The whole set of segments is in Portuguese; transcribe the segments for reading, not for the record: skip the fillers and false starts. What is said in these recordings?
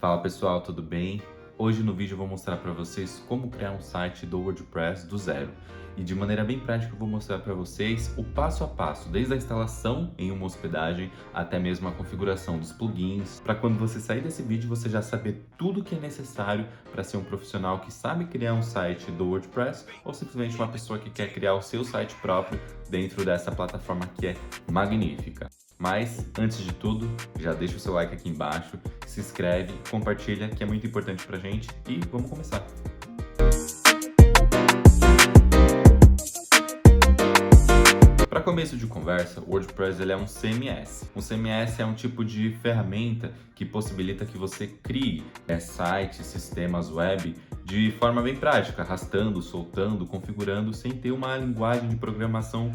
Fala pessoal, tudo bem? Hoje no vídeo eu vou mostrar para vocês como criar um site do WordPress do zero. E de maneira bem prática eu vou mostrar para vocês o passo a passo, desde a instalação em uma hospedagem até mesmo a configuração dos plugins, para quando você sair desse vídeo você já saber tudo o que é necessário para ser um profissional que sabe criar um site do WordPress ou simplesmente uma pessoa que quer criar o seu site próprio dentro dessa plataforma que é magnífica. Mas, antes de tudo, já deixa o seu like aqui embaixo, se inscreve, compartilha, que é muito importante pra gente, e vamos começar! Para começo de conversa, o WordPress ele é um CMS. Um CMS é um tipo de ferramenta que possibilita que você crie sites, sistemas web de forma bem prática, arrastando, soltando, configurando, sem ter uma linguagem de programação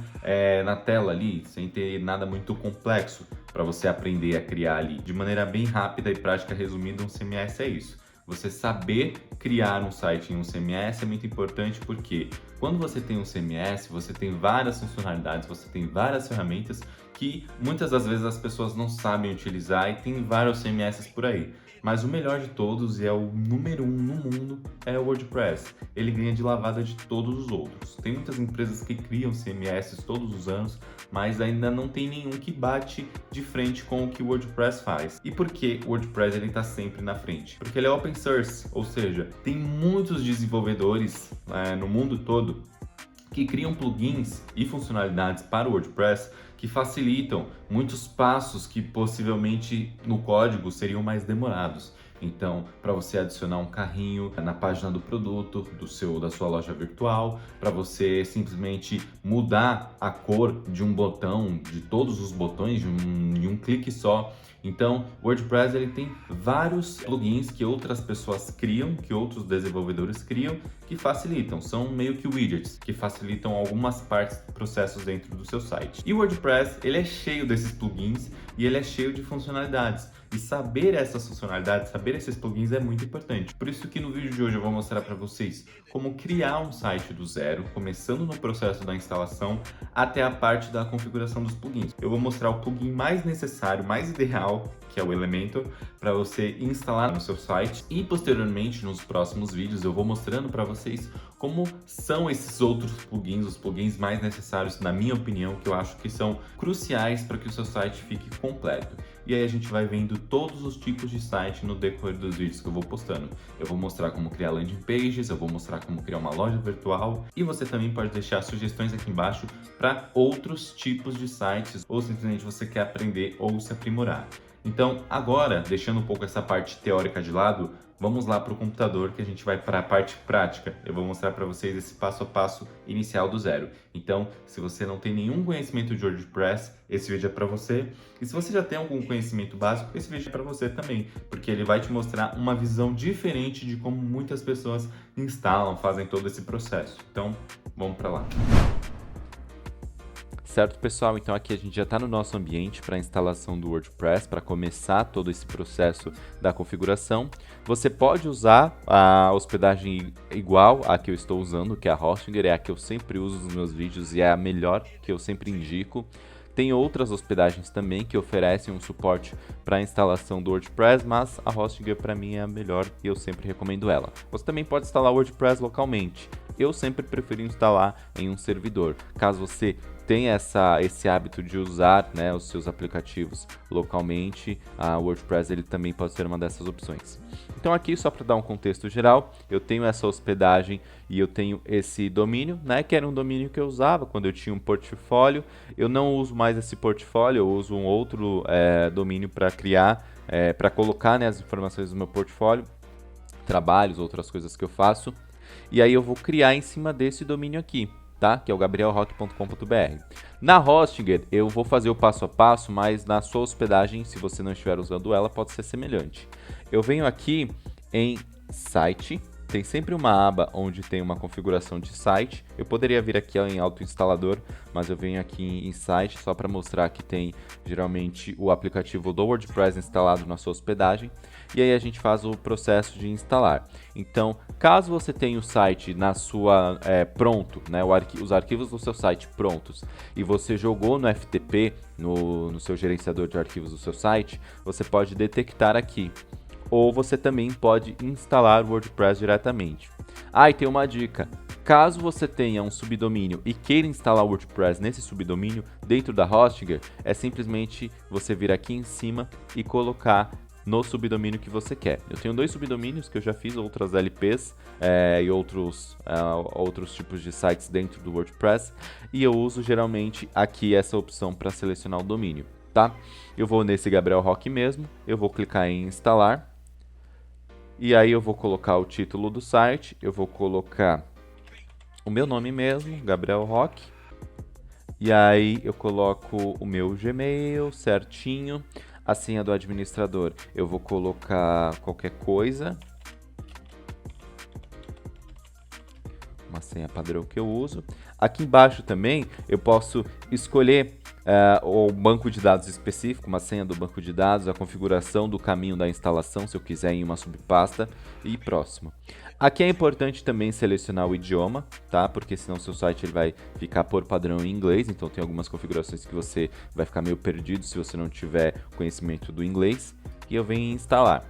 na tela ali, sem ter nada muito complexo para você aprender a criar ali. De maneira bem rápida e prática, resumida, um CMS é isso. Você saber criar um site em um CMS é muito importante porque quando você tem um CMS, você tem várias funcionalidades, você tem várias ferramentas que muitas das vezes as pessoas não sabem utilizar e tem vários CMS por aí. Mas o melhor de todos e é o número 1 no mundo é o WordPress. Ele ganha de lavada de todos os outros. Tem muitas empresas que criam CMS todos os anos, mas ainda não tem nenhum que bate de frente com o que o WordPress faz. E por que o WordPress está sempre na frente? Porque ele é open source, ou seja, tem muitos desenvolvedores no mundo todo que criam plugins e funcionalidades para o WordPress que facilitam muitos passos que possivelmente no código seriam mais demorados. Então, para você adicionar um carrinho na página do produto, da sua loja virtual, para você simplesmente mudar a cor de um botão, de todos os botões, de um clique só. Então, o WordPress ele tem vários plugins que outras pessoas criam, que outros desenvolvedores criam, que facilitam, são meio que widgets, que facilitam algumas partes do processos dentro do seu site. E o WordPress, ele é cheio desses plugins e ele é cheio de funcionalidades. E saber essas funcionalidades, saber esses plugins é muito importante. Por isso que no vídeo de hoje eu vou mostrar para vocês como criar um site do zero, começando no processo da instalação até a parte da configuração dos plugins. Eu vou mostrar o plugin mais necessário, mais ideal, que é o Elementor, para você instalar no seu site. E posteriormente, nos próximos vídeos, eu vou mostrando para vocês como são esses outros plugins, os plugins mais necessários, na minha opinião, que eu acho que são cruciais para que o seu site fique completo. E aí a gente vai vendo todos os tipos de site no decorrer dos vídeos que eu vou postando. Eu vou mostrar como criar landing pages, eu vou mostrar como criar uma loja virtual e você também pode deixar sugestões aqui embaixo para outros tipos de sites ou simplesmente você quer aprender ou se aprimorar. Então agora, deixando um pouco essa parte teórica de lado, vamos lá para o computador que a gente vai para a parte prática. Eu vou mostrar para vocês esse passo a passo inicial do zero. Então, se você não tem nenhum conhecimento de WordPress, esse vídeo é para você. E se você já tem algum conhecimento básico, esse vídeo é para você também, porque ele vai te mostrar uma visão diferente de como muitas pessoas instalam, fazem todo esse processo. Então, vamos para lá. Certo, pessoal? Então aqui a gente já está no nosso ambiente para a instalação do WordPress, para começar todo esse processo da configuração. Você pode usar a hospedagem igual à que eu estou usando, que é a Hostinger, é a que eu sempre uso nos meus vídeos e é a melhor que eu sempre indico. Tem outras hospedagens também que oferecem um suporte para a instalação do WordPress, mas a Hostinger para mim é a melhor e eu sempre recomendo ela. Você também pode instalar o WordPress localmente. Eu sempre prefiro instalar em um servidor. Caso você tenha esse hábito de usar os seus aplicativos localmente, a WordPress ele também pode ser uma dessas opções. Então aqui, só para dar um contexto geral, eu tenho essa hospedagem e eu tenho esse domínio, que era um domínio que eu usava quando eu tinha um portfólio. Eu não uso mais esse portfólio, eu uso um outro domínio para criar, para colocar as informações do meu portfólio, trabalhos, outras coisas que eu faço. E aí eu vou criar em cima desse domínio aqui, tá? Que é o gabrielrock.com.br. Na Hostinger eu vou fazer o passo a passo, mas na sua hospedagem, se você não estiver usando ela, pode ser semelhante. Eu venho aqui em site, tem sempre uma aba onde tem uma configuração de site. Eu poderia vir aqui em autoinstalador, mas eu venho aqui em site só para mostrar que tem geralmente o aplicativo do WordPress instalado na sua hospedagem. E aí a gente faz o processo de instalar. Então, caso você tenha o site na sua pronto, os arquivos do seu site prontos, e você jogou no FTP, no seu gerenciador de arquivos do seu site, você pode detectar aqui ou você também pode instalar o WordPress diretamente. E tem uma dica. Caso você tenha um subdomínio e queira instalar o WordPress nesse subdomínio dentro da Hostinger, é simplesmente você vir aqui em cima e colocar no subdomínio que você quer. Eu tenho 2 subdomínios que eu já fiz, outras LPs e outros tipos de sites dentro do WordPress, e eu uso geralmente aqui essa opção para selecionar o domínio, tá? Eu vou nesse Gabriel Roque mesmo, eu vou clicar em instalar, e aí eu vou colocar o título do site, eu vou colocar o meu nome mesmo, Gabriel Roque, e aí eu coloco o meu Gmail certinho. A senha do administrador, eu vou colocar qualquer coisa, uma senha padrão que eu uso. Aqui embaixo também eu posso escolher o banco de dados específico, uma senha do banco de dados, a configuração do caminho da instalação, se eu quiser em uma subpasta, e próximo. Aqui é importante também selecionar o idioma, tá? Porque senão seu site ele vai ficar por padrão em inglês, então tem algumas configurações que você vai ficar meio perdido se você não tiver conhecimento do inglês. E eu venho instalar.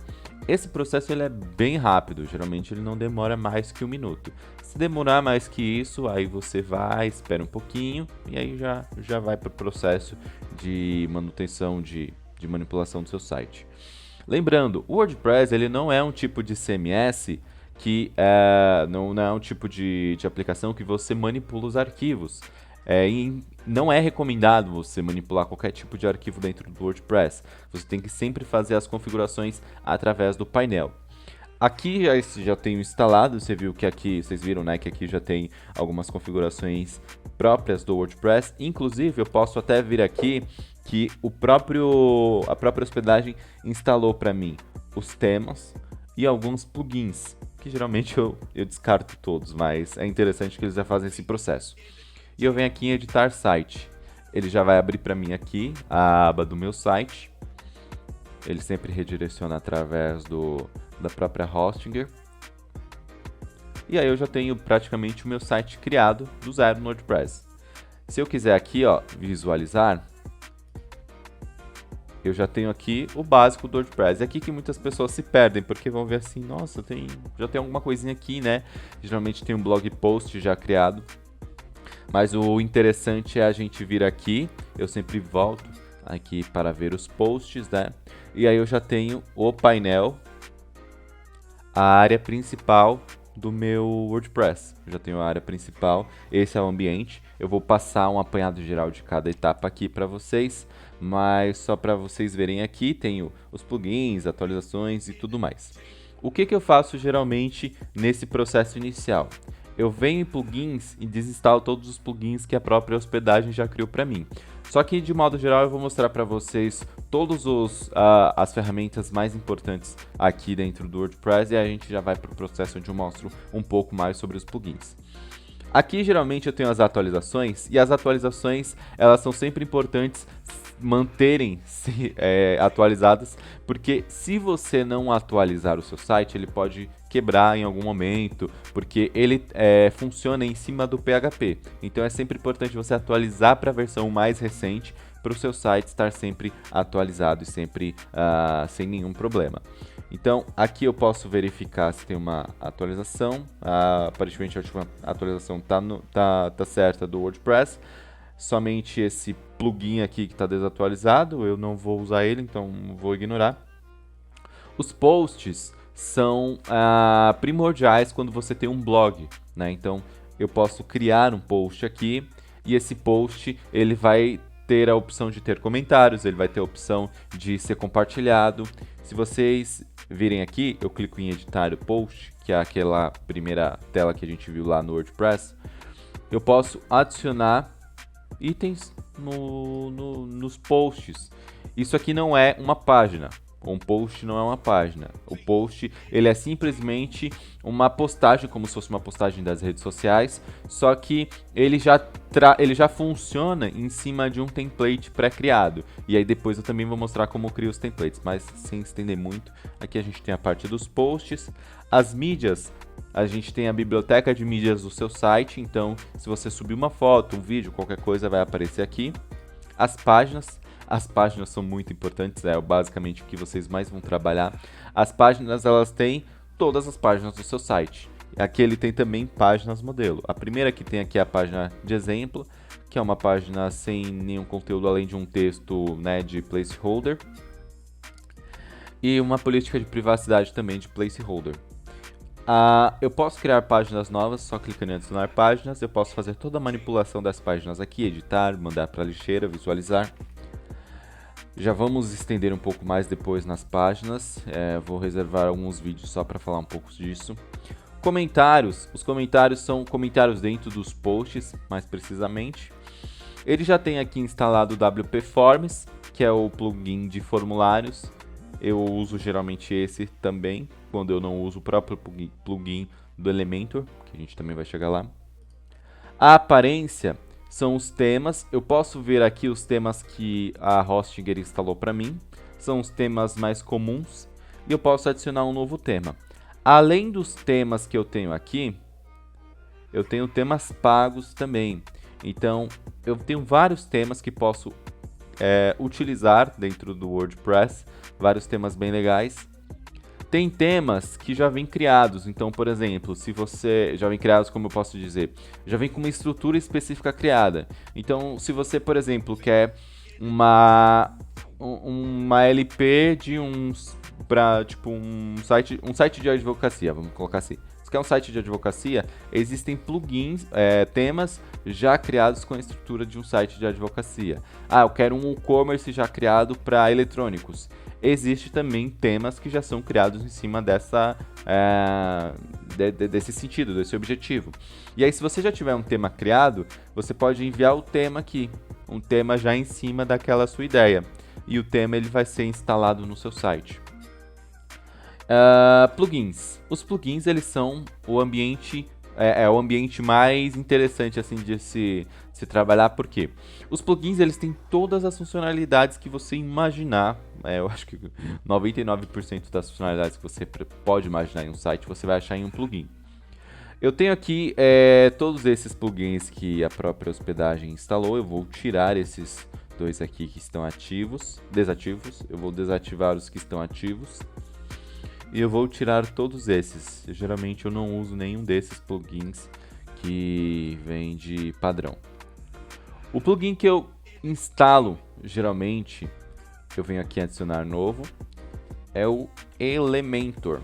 Esse processo ele é bem rápido, geralmente ele não demora mais que 1 minuto. Se demorar mais que isso, aí você vai, espera um pouquinho e aí já vai para o processo de manutenção, de manipulação do seu site. Lembrando, o WordPress ele não é um tipo de CMS que não é um tipo de aplicação que você manipula os arquivos. E não é recomendado você manipular qualquer tipo de arquivo dentro do WordPress. Você tem que sempre fazer as configurações através do painel. Aqui já tenho instalado, vocês viram, né, que aqui já tem algumas configurações próprias do WordPress. Inclusive, eu posso até vir aqui que a própria hospedagem instalou para mim os temas e alguns plugins, que geralmente eu descarto todos, mas é interessante que eles já fazem esse processo. E eu venho aqui em editar site. Ele já vai abrir para mim aqui a aba do meu site. Ele sempre redireciona através da própria Hostinger. E aí eu já tenho praticamente o meu site criado do zero no WordPress. Se eu quiser aqui, visualizar, eu já tenho aqui o básico do WordPress. É aqui que muitas pessoas se perdem, porque vão ver assim, nossa, já tem alguma coisinha aqui, né? Geralmente tem um blog post já criado. Mas o interessante é a gente vir aqui, eu sempre volto aqui para ver os posts, né? E aí eu já tenho o painel, a área principal do meu WordPress. Eu já tenho a área principal, esse é o ambiente. Eu vou passar um apanhado geral de cada etapa aqui para vocês, mas só para vocês verem aqui, tenho os plugins, atualizações e tudo mais. O que eu faço geralmente nesse processo inicial? Eu venho em plugins e desinstalo todos os plugins que a própria hospedagem já criou para mim. Só que de modo geral eu vou mostrar para vocês todas as ferramentas mais importantes aqui dentro do WordPress e a gente já vai para o processo onde eu mostro um pouco mais sobre os plugins. Aqui geralmente eu tenho as atualizações e as atualizações elas são sempre importantes manterem-se atualizadas, porque se você não atualizar o seu site, ele pode quebrar em algum momento, porque ele funciona em cima do PHP. Então é sempre importante você atualizar para a versão mais recente, para o seu site estar sempre atualizado e sempre sem nenhum problema. Então aqui eu posso verificar se tem uma atualização, aparentemente a última atualização tá certa do WordPress. Somente esse plugin aqui que está desatualizado, eu não vou usar ele, então vou ignorar. Os posts são primordiais quando você tem um blog, né? Então eu posso criar um post aqui e esse post ele vai ter a opção de ter comentários, ele vai ter a opção de ser compartilhado. Se vocês virem aqui, eu clico em editar o post, que é aquela primeira tela que a gente viu lá no WordPress. Eu posso adicionar itens nos posts. Isso aqui não é uma página. Um post não é uma página. O post ele é simplesmente uma postagem, como se fosse uma postagem das redes sociais, só que ele já funciona em cima de um template pré-criado. E aí depois eu também vou mostrar como eu crio os templates, mas sem estender muito. Aqui a gente tem a parte dos posts. As mídias, a gente tem a biblioteca de mídias do seu site, então se você subir uma foto, um vídeo, qualquer coisa vai aparecer aqui. As páginas. as páginas são muito importantes, é basicamente o que vocês mais vão trabalhar. As páginas, elas têm todas as páginas do seu site. Aqui ele tem também páginas modelo. A primeira que tem aqui é a página de exemplo, que é uma página sem nenhum conteúdo além de um texto, né, de placeholder. E uma política de privacidade também de placeholder. Eu posso criar páginas novas só clicando em adicionar páginas. Eu posso fazer toda a manipulação das páginas aqui, editar, mandar para a lixeira, visualizar. Já vamos estender um pouco mais depois nas páginas. Vou reservar alguns vídeos só para falar um pouco disso. Comentários. Os comentários são comentários dentro dos posts, mais precisamente. Ele já tem aqui instalado o WP Forms, que é o plugin de formulários. Eu uso geralmente esse também, quando eu não uso o próprio plugin do Elementor, que a gente também vai chegar lá. A aparência são os temas. Eu posso ver aqui os temas que a Hostinger instalou para mim. São os temas mais comuns. E eu posso adicionar um novo tema. Além dos temas que eu tenho aqui, eu tenho temas pagos também. Então, eu tenho vários temas que posso utilizar dentro do WordPress. Vários temas bem legais. Tem temas que já vêm criados. Então, por exemplo, se você já vem criados, como eu posso dizer, já vem com uma estrutura específica criada. Então, se você, por exemplo, quer uma LP de para tipo um site de advocacia, vamos colocar assim. Se quer um site de advocacia, existem plugins, temas já criados com a estrutura de um site de advocacia. Eu quero um e-commerce já criado para eletrônicos. Existe também temas que já são criados em cima desse sentido, desse objetivo. E aí, se você já tiver um tema criado, você pode enviar o tema aqui, um tema já em cima daquela sua ideia. E o tema ele vai ser instalado no seu site. Plugins. Os plugins eles são o ambiente o ambiente mais interessante assim de se trabalhar, porque os plugins eles têm todas as funcionalidades que você imaginar. Eu acho que 99% das funcionalidades que você pode imaginar em um site você vai achar em um plugin. Eu tenho aqui todos esses plugins que a própria hospedagem instalou. Eu vou tirar esses dois aqui que estão desativos. Eu vou desativar os que estão ativos. E eu vou tirar todos esses. Geralmente eu não uso nenhum desses plugins que vem de padrão. O plugin que eu instalo, geralmente, eu venho aqui adicionar novo, é o Elementor.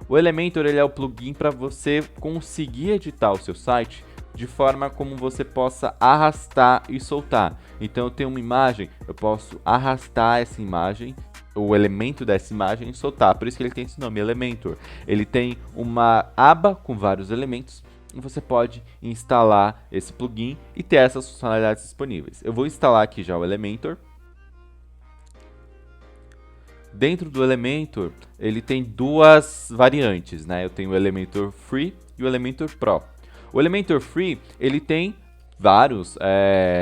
O Elementor ele é o plugin para você conseguir editar o seu site de forma como você possa arrastar e soltar. Então eu tenho uma imagem, eu posso arrastar essa imagem, o elemento dessa imagem e soltar. Por isso que ele tem esse nome, Elementor. Ele tem uma aba com vários elementos e você pode instalar esse plugin e ter essas funcionalidades disponíveis. Eu vou instalar aqui já o Elementor. Dentro do Elementor, ele tem duas variantes, né? Eu tenho o Elementor Free e o Elementor Pro. O Elementor Free, ele tem vários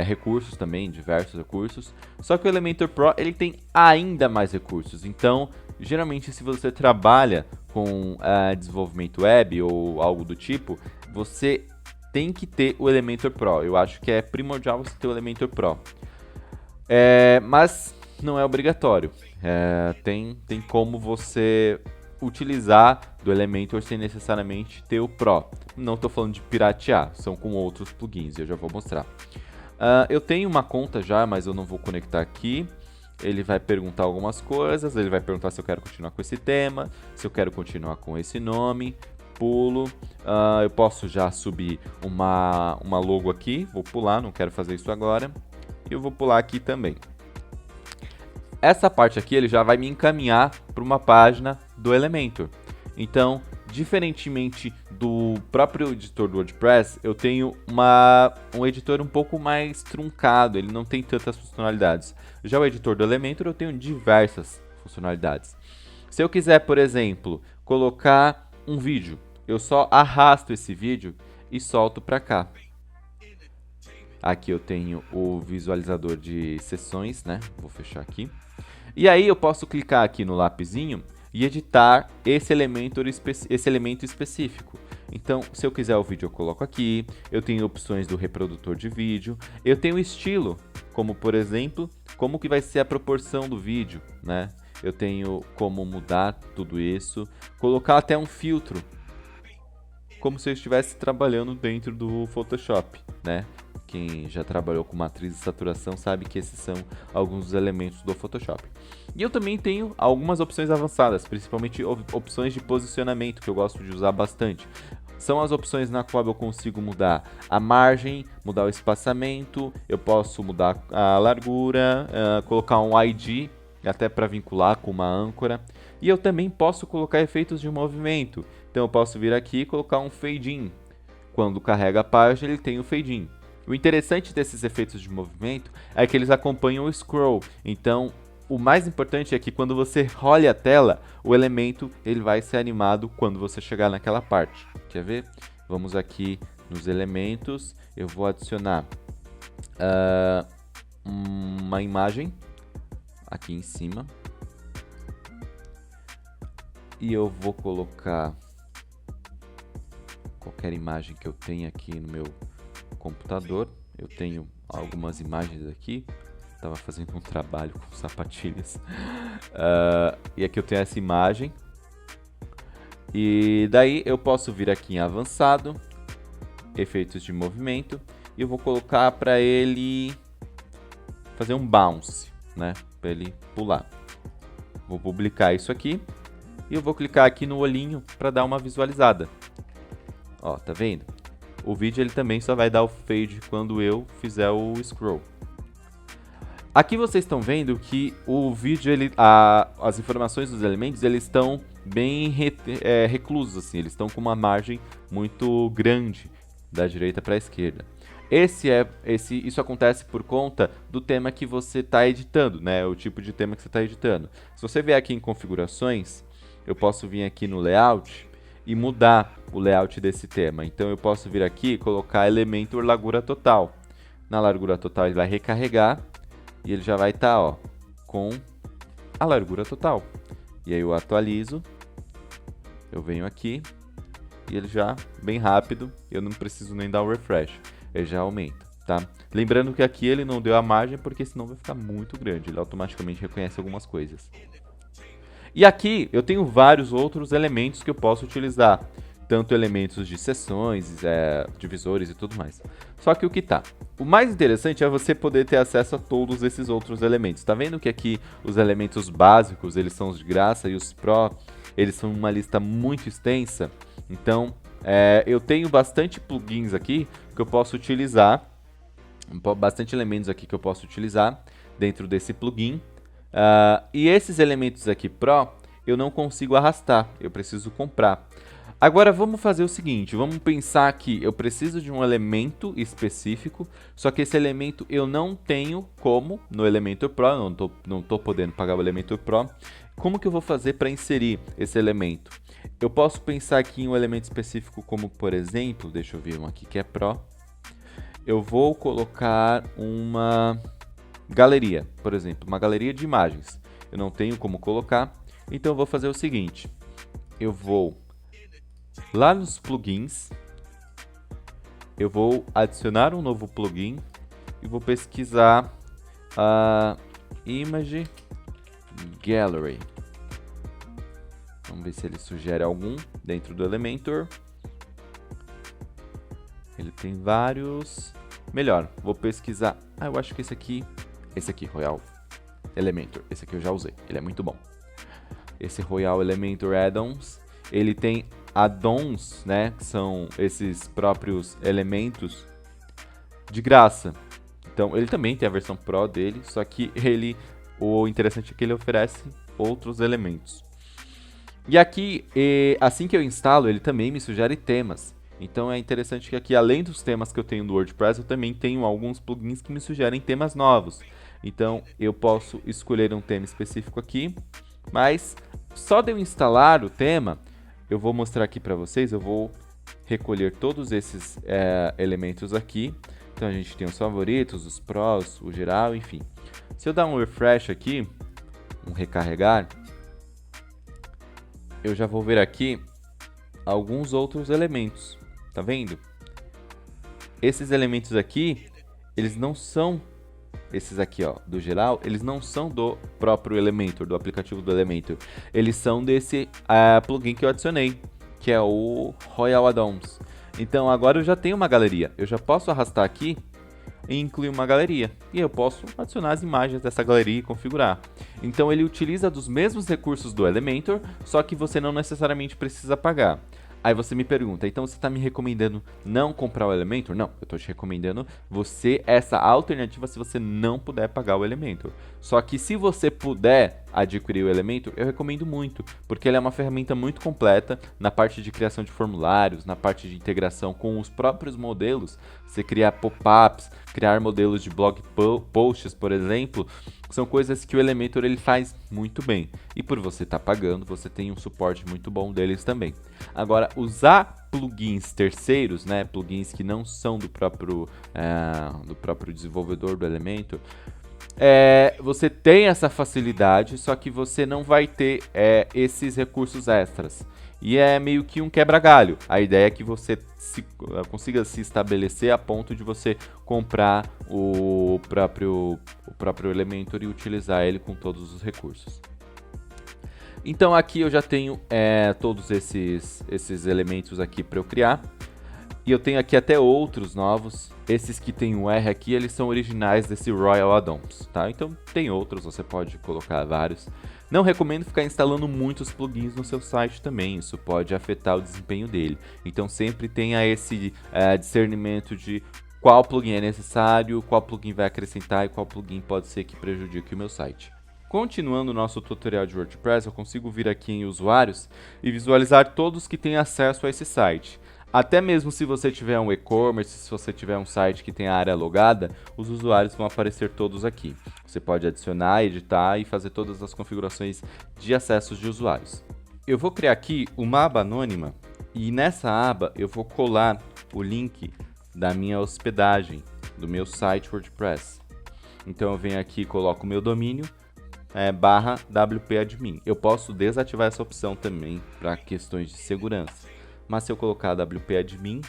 recursos também, diversos recursos. Só que o Elementor Pro, ele tem ainda mais recursos. Então, geralmente, se você trabalha com desenvolvimento web ou algo do tipo, você tem que ter o Elementor Pro. Eu acho que é primordial você ter o Elementor Pro. Mas não é obrigatório. Tem como você utilizar do Elementor sem necessariamente ter o Pro. Não estou falando de piratear, são com outros plugins, eu já vou mostrar. Eu tenho uma conta já, mas eu não vou conectar aqui. Ele vai perguntar algumas coisas, ele vai perguntar se eu quero continuar com esse tema, se eu quero continuar com esse nome, pulo. Eu posso já subir uma logo aqui, vou pular, não quero fazer isso agora. E eu vou pular aqui também. Essa parte aqui ele já vai me encaminhar para uma página do Elementor. Então, diferentemente do próprio editor do WordPress, eu tenho um editor um pouco mais truncado, ele não tem tantas funcionalidades. Já o editor do Elementor eu tenho diversas funcionalidades. Se eu quiser, por exemplo, colocar um vídeo, eu só arrasto esse vídeo e solto para cá. Aqui eu tenho o visualizador de sessões, né? Vou fechar aqui. E aí eu posso clicar aqui no lapisinho e editar esse elemento específico. Então, se eu quiser o vídeo, eu coloco aqui. Eu tenho opções do reprodutor de vídeo. Eu tenho estilo, como por exemplo, como que vai ser a proporção do vídeo, né? Eu tenho como mudar tudo isso, colocar até um filtro, como se eu estivesse trabalhando dentro do Photoshop, né? Quem já trabalhou com matriz de saturação sabe que esses são alguns dos elementos do Photoshop. E eu também tenho algumas opções avançadas, principalmente opções de posicionamento, que eu gosto de usar bastante. São as opções na qual eu consigo mudar a margem, mudar o espaçamento, eu posso mudar a largura, colocar um ID, até para vincular com uma âncora. E eu também posso colocar efeitos de movimento. Então eu posso vir aqui e colocar um fade in. Quando carrega a página, ele tem o fade in. O interessante desses efeitos de movimento é que eles acompanham o scroll. Então, o mais importante é que quando você rola a tela, o elemento ele vai ser animado quando você chegar naquela parte. Quer ver? Vamos aqui nos elementos. Eu vou adicionar uma imagem aqui em cima. E eu vou colocar qualquer imagem que eu tenha aqui no meu computador. Eu tenho algumas imagens aqui. Estava fazendo um trabalho com sapatilhas. E aqui eu tenho essa imagem. E daí eu posso vir aqui em avançado, efeitos de movimento, e eu vou colocar para ele fazer um bounce, né? Para ele pular. Vou publicar isso aqui e eu vou clicar aqui no olhinho para dar uma visualizada. Ó, tá vendo? O vídeo ele também só vai dar o fade quando eu fizer o scroll. Aqui vocês estão vendo que o vídeo, as informações dos elementos, eles estão bem reclusos, assim, eles estão com uma margem muito grande da direita para a esquerda. Isso acontece por conta do tema que você está editando, né? O tipo de tema que você está editando. Se você vier aqui em configurações, eu posso vir aqui no layout e mudar o layout desse tema. Então eu posso vir aqui e colocar elemento largura total. Na largura total ele vai recarregar e ele já vai estar, ó, com a largura total. E aí eu atualizo, eu venho aqui e ele já, bem rápido, eu não preciso nem dar o refresh, ele já aumenta, tá? Lembrando que aqui ele não deu a margem porque senão vai ficar muito grande, ele automaticamente reconhece algumas coisas. E aqui eu tenho vários outros elementos que eu posso utilizar, tanto elementos de seções, divisores e tudo mais. Só que o mais interessante é você poder ter acesso a todos esses outros elementos. Tá vendo que aqui os elementos básicos, eles são os de graça e os Pro, eles são uma lista muito extensa. Então, eu tenho bastante plugins aqui que eu posso utilizar, bastante elementos aqui que eu posso utilizar dentro desse plugin. E esses elementos aqui Pro, eu não consigo arrastar, eu preciso comprar. Agora vamos fazer o seguinte, vamos pensar que eu preciso de um elemento específico, só que esse elemento eu não tenho como no Elementor Pro, não tô podendo pagar o Elementor Pro. Como que eu vou fazer para inserir esse elemento? Eu posso pensar aqui em um elemento específico como, por exemplo, deixa eu ver um aqui que é Pro. Eu vou colocar uma galeria, por exemplo, uma galeria de imagens. Eu não tenho como colocar, então eu vou fazer o seguinte, eu vou lá nos plugins, eu vou adicionar um novo plugin e vou pesquisar a Image Gallery. Vamos ver se ele sugere algum dentro do Elementor. Ele tem vários. Melhor, vou pesquisar. Eu acho que esse aqui, Royal Elementor. Esse aqui eu já usei, ele é muito bom. Esse Royal Elementor Add-ons, ele tem add-ons, né, que são esses próprios elementos de graça. Então, ele também tem a versão Pro dele, só que o interessante é que ele oferece outros elementos. E aqui, assim que eu instalo, ele também me sugere temas. Então, é interessante que aqui, além dos temas que eu tenho do WordPress, eu também tenho alguns plugins que me sugerem temas novos. Então, eu posso escolher um tema específico aqui, mas só de eu instalar o tema, eu vou mostrar aqui para vocês, eu vou recolher todos esses elementos aqui. Então a gente tem os favoritos, os pros, o geral, enfim. Se eu dar um refresh aqui, um recarregar, eu já vou ver aqui alguns outros elementos. Tá vendo? Esses elementos aqui, eles não são esses aqui, ó, do geral, eles não são do próprio Elementor, do aplicativo do Elementor. Eles são desse plugin que eu adicionei, que é o Royal Add-ons. Então agora eu já tenho uma galeria. Eu já posso arrastar aqui e incluir uma galeria. E eu posso adicionar as imagens dessa galeria e configurar. Então ele utiliza dos mesmos recursos do Elementor, só que você não necessariamente precisa pagar. Aí você me pergunta, então você está me recomendando não comprar o Elementor? Não, eu estou te recomendando essa alternativa se você não puder pagar o Elementor. Só que se você puder adquirir o Elementor, eu recomendo muito, porque ele é uma ferramenta muito completa na parte de criação de formulários, na parte de integração com os próprios modelos, você criar pop-ups, criar modelos de blog posts, por exemplo, são coisas que o Elementor ele faz muito bem. E por você estar pagando, você tem um suporte muito bom deles também. Agora, usar plugins terceiros, né, plugins que não são do próprio desenvolvedor do Elementor, você tem essa facilidade, só que você não vai ter esses recursos extras. E é meio que um quebra-galho. A ideia é que você consiga se estabelecer a ponto de você comprar o próprio Elementor e utilizar ele com todos os recursos. Então aqui eu já tenho todos esses elementos aqui para eu criar. E eu tenho aqui até outros novos. Esses que tem o R aqui, eles são originais desse Royal Add-ons, tá? Então tem outros, você pode colocar vários. Não recomendo ficar instalando muitos plugins no seu site também, isso pode afetar o desempenho dele. Então sempre tenha esse discernimento de qual plugin é necessário, qual plugin vai acrescentar e qual plugin pode ser que prejudique o meu site. Continuando o nosso tutorial de WordPress, eu consigo vir aqui em usuários e visualizar todos que têm acesso a esse site. Até mesmo se você tiver um e-commerce, se você tiver um site que tem a área logada, os usuários vão aparecer todos aqui. Você pode adicionar, editar e fazer todas as configurações de acessos de usuários. Eu vou criar aqui uma aba anônima e nessa aba eu vou colar o link da minha hospedagem, do meu site WordPress. Então eu venho aqui e coloco o meu domínio, /wp-admin. Eu posso desativar essa opção também para questões de segurança. Mas se eu colocar wp-admin,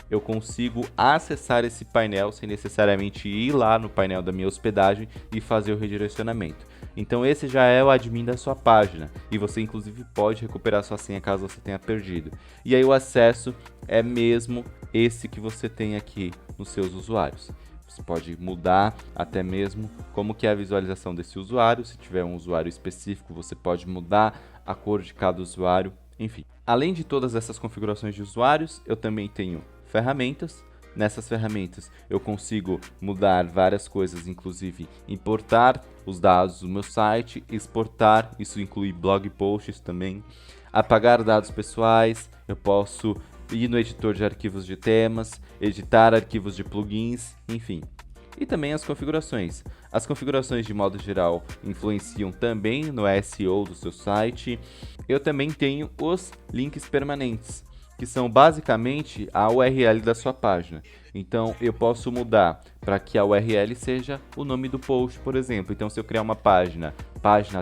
eu consigo acessar esse painel sem necessariamente ir lá no painel da minha hospedagem e fazer o redirecionamento. Então esse já é o admin da sua página e você inclusive pode recuperar sua senha caso você tenha perdido. E aí o acesso é mesmo esse que você tem aqui nos seus usuários. Você pode mudar até mesmo como que é a visualização desse usuário. Se tiver um usuário específico, você pode mudar a cor de cada usuário, enfim. Além de todas essas configurações de usuários, eu também tenho ferramentas. Nessas ferramentas eu consigo mudar várias coisas, inclusive importar os dados do meu site, exportar, isso inclui blog posts também, apagar dados pessoais, eu posso ir no editor de arquivos de temas, editar arquivos de plugins, enfim. E também as configurações. As configurações de modo geral influenciam também no SEO do seu site. Eu também tenho os links permanentes, que são basicamente a URL da sua página. Então eu posso mudar para que a URL seja o nome do post, por exemplo. Então se eu criar uma página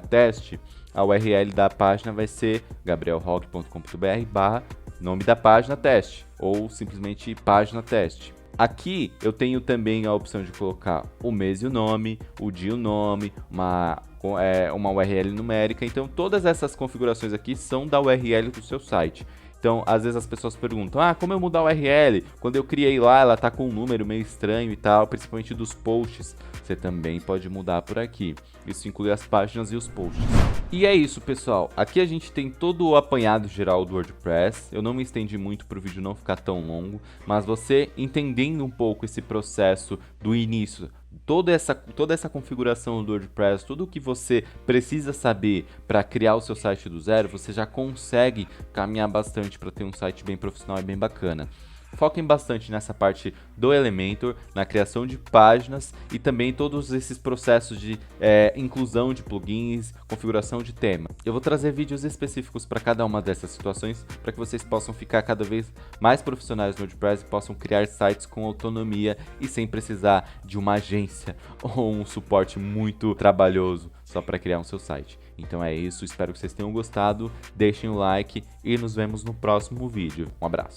teste, a URL da página vai ser gabrielroque.com.br/nome da página teste, ou simplesmente página teste. Aqui eu tenho também a opção de colocar o mês e o nome, o dia e o nome, uma URL numérica. Então todas essas configurações aqui são da URL do seu site. Então, às vezes as pessoas perguntam, como eu mudar a URL? Quando eu criei lá, ela tá com um número meio estranho e tal, principalmente dos posts. Você também pode mudar por aqui. Isso inclui as páginas e os posts. E é isso, pessoal. Aqui a gente tem todo o apanhado geral do WordPress. Eu não me estendi muito para o vídeo não ficar tão longo, mas você entendendo um pouco esse processo do início, toda essa configuração do WordPress, tudo o que você precisa saber para criar o seu site do zero, você já consegue caminhar bastante para ter um site bem profissional e bem bacana. Foquem bastante nessa parte do Elementor, na criação de páginas e também todos esses processos de inclusão de plugins, configuração de tema. Eu vou trazer vídeos específicos para cada uma dessas situações para que vocês possam ficar cada vez mais profissionais no WordPress e possam criar sites com autonomia e sem precisar de uma agência ou um suporte muito trabalhoso só para criar um seu site. Então é isso, espero que vocês tenham gostado, deixem o like e nos vemos no próximo vídeo. Um abraço!